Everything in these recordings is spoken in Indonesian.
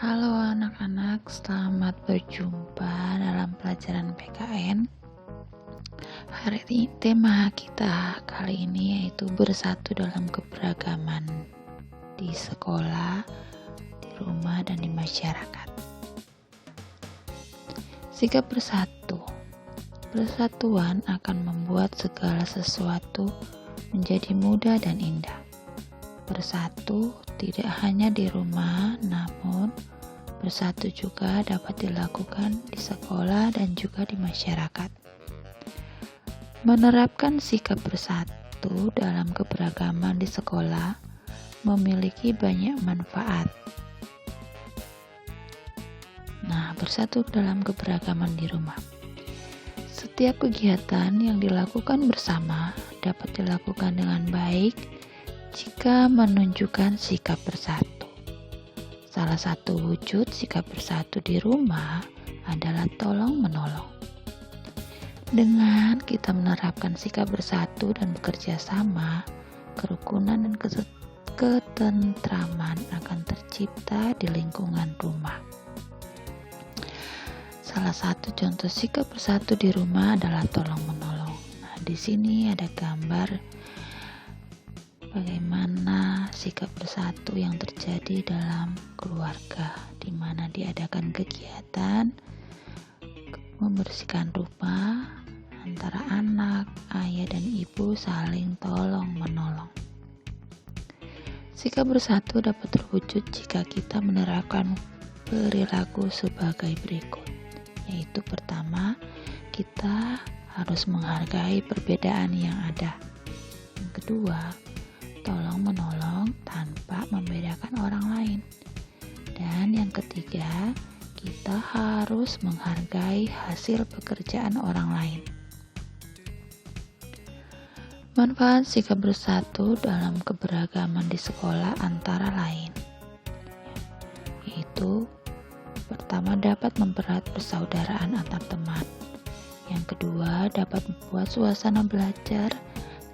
Halo anak-anak, selamat berjumpa dalam pelajaran PKN. Hari ini tema kita kali ini yaitu bersatu dalam keberagaman di sekolah, di rumah, dan di masyarakat. Sikap bersatu. Persatuan akan membuat segala sesuatu menjadi mudah dan indah. Bersatu tidak hanya di rumah, namun bersatu juga dapat dilakukan di sekolah dan juga di masyarakat. Menerapkan sikap bersatu dalam keberagaman di sekolah memiliki banyak manfaat. Nah, bersatu dalam keberagaman di rumah. Setiap kegiatan yang dilakukan bersama dapat dilakukan dengan baik jika menunjukkan sikap bersatu. Salah satu wujud sikap bersatu di rumah adalah tolong-menolong. Dengan kita menerapkan sikap bersatu dan bekerja sama, kerukunan dan ketentraman akan tercipta di lingkungan rumah. Salah satu contoh sikap bersatu di rumah adalah tolong-menolong. Nah, di sini ada gambar bagaimana sikap bersatu yang terjadi dalam keluarga, di mana diadakan kegiatan membersihkan rumah antara anak, ayah, dan ibu saling tolong-menolong. Sikap bersatu dapat terwujud jika kita menerapkan perilaku sebagai berikut, yaitu pertama, kita harus menghargai perbedaan yang ada. Yang kedua, tolong-menolong tanpa membedakan orang lain. Dan yang ketiga, kita harus menghargai hasil pekerjaan orang lain. Manfaat sikap bersatu dalam keberagaman di sekolah antara lain, yaitu pertama, dapat mempererat persaudaraan antar teman. Yang kedua, dapat membuat suasana belajar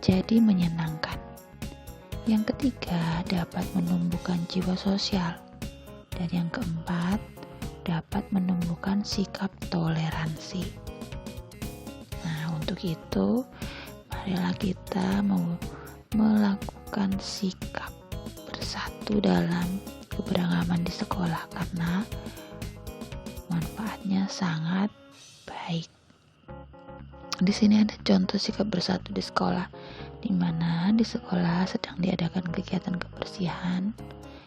jadi menyenangkan. Yang ketiga, dapat menumbuhkan jiwa sosial. Dan yang keempat, dapat menumbuhkan sikap toleransi. Nah, untuk itu, marilah kita melakukan sikap bersatu dalam keberagaman di sekolah karena manfaatnya sangat baik. Di sini ada contoh sikap bersatu di sekolah, di mana di sekolah sedang diadakan kegiatan kebersihan.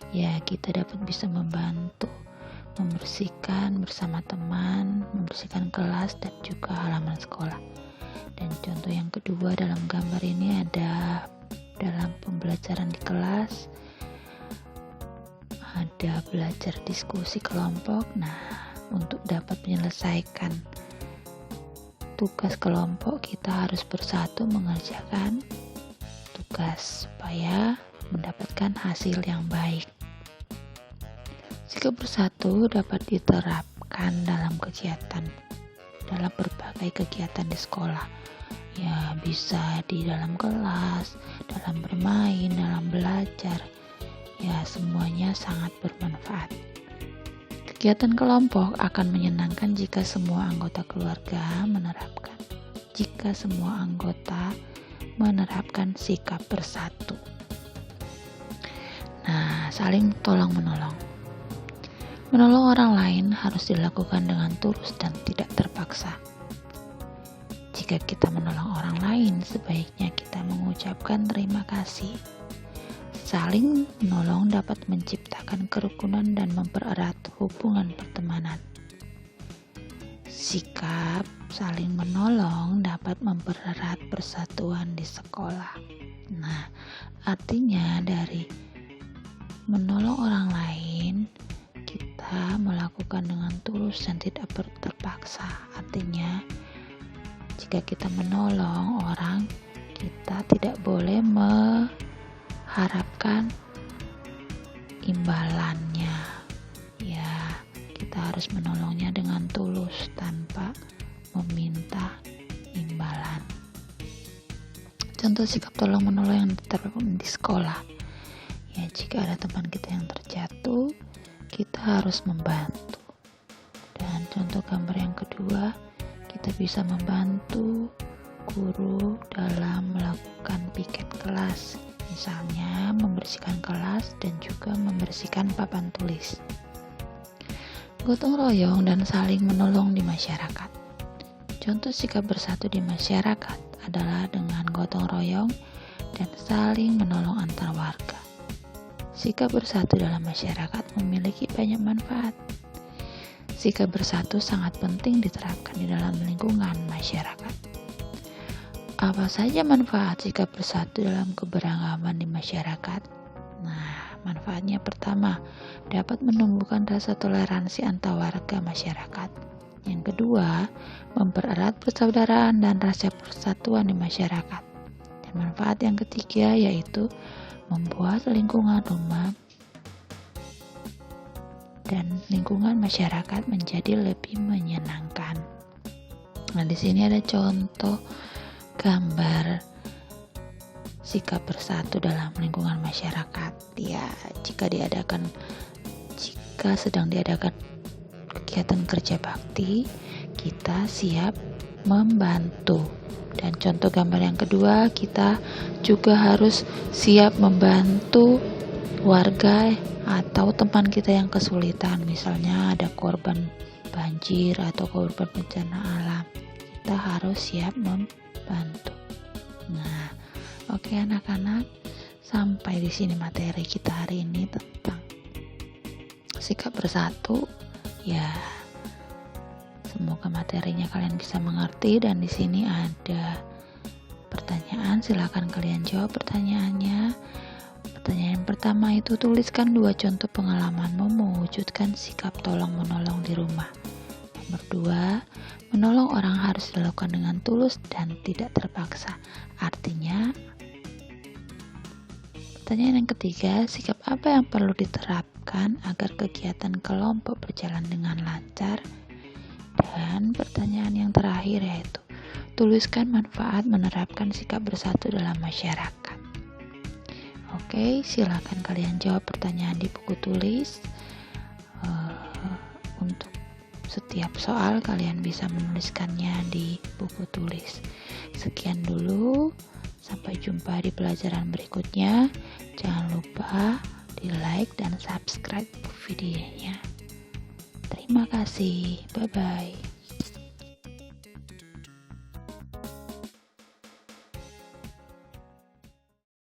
Ya, kita dapat bisa membantu membersihkan bersama teman, membersihkan kelas dan juga halaman sekolah. Dan contoh yang kedua dalam gambar ini ada dalam pembelajaran di kelas, ada belajar diskusi kelompok. Nah, untuk dapat menyelesaikan tugas kelompok, kita harus bersatu mengerjakan tugas supaya mendapatkan hasil yang baik. Sikap bersatu dapat diterapkan dalam berbagai kegiatan di sekolah. Ya, bisa di dalam kelas, dalam bermain, dalam belajar. Ya, semuanya sangat bermanfaat. Kegiatan kelompok akan menyenangkan jika semua anggota keluarga menerapkan sikap bersatu. Nah, saling tolong-menolong. Menolong orang lain harus dilakukan dengan tulus dan tidak terpaksa. Jika kita menolong orang lain, sebaiknya kita mengucapkan terima kasih. Saling menolong dapat menciptakan kerukunan dan mempererat hubungan pertemanan. Sikap saling menolong dapat mempererat persatuan di sekolah. Nah, artinya dari menolong orang lain, kita melakukan dengan tulus dan tidak terpaksa. Artinya, jika kita menolong orang, kita tidak boleh mengharapkan imbalannya. Ya, kita harus menolongnya dengan tulus tanpa meminta imbalan. Contoh sikap tolong-menolong yang diterapkan di sekolah. Ya, jika ada teman kita yang terjatuh, kita harus membantu. Dan contoh gambar yang kedua, kita bisa membantu guru dalam melakukan piket kelas, misalnya membersihkan kelas dan juga membersihkan papan tulis. Gotong royong dan saling menolong di masyarakat. Contoh sikap bersatu di masyarakat adalah dengan gotong royong dan saling menolong antar warga. Sikap bersatu dalam masyarakat memiliki banyak manfaat. Sikap bersatu sangat penting diterapkan di dalam lingkungan masyarakat. Apa saja manfaat sikap bersatu dalam keberagaman di masyarakat? Nah, manfaatnya pertama, dapat menumbuhkan rasa toleransi antar warga masyarakat. Yang kedua, mempererat persaudaraan dan rasa persatuan di masyarakat. Dan manfaat yang ketiga yaitu membuat lingkungan rumah dan lingkungan masyarakat menjadi lebih menyenangkan. Nah, di sini ada contoh gambar sikap bersatu dalam lingkungan masyarakat. Ya, jika sedang diadakan kegiatan kerja bakti, kita siap membantu. Dan contoh gambar yang kedua, kita juga harus siap membantu warga atau teman kita yang kesulitan, misalnya ada korban banjir atau korban bencana alam. Kita harus siap membantu. Nah, oke anak-anak, sampai di sini materi kita hari ini tentang sikap bersatu. Ya, semoga materinya kalian bisa mengerti, dan di sini ada pertanyaan, silakan kalian jawab pertanyaannya. Pertanyaan yang pertama itu, tuliskan 2 contoh pengalamanmu mewujudkan sikap tolong-menolong di rumah. Nomor 2, menolong orang harus dilakukan dengan tulus dan tidak terpaksa. Artinya, pertanyaan yang ketiga, sikap apa yang perlu diterapkan agar kegiatan kelompok berjalan dengan lancar? Dan pertanyaan yang terakhir yaitu, tuliskan manfaat menerapkan sikap bersatu dalam masyarakat. Oke, silakan kalian jawab pertanyaan di buku tulis. Untuk setiap soal kalian bisa menuliskannya di buku tulis. Sekian dulu, sampai jumpa di pelajaran berikutnya. Jangan lupa di like dan subscribe videonya. Terima kasih, bye bye.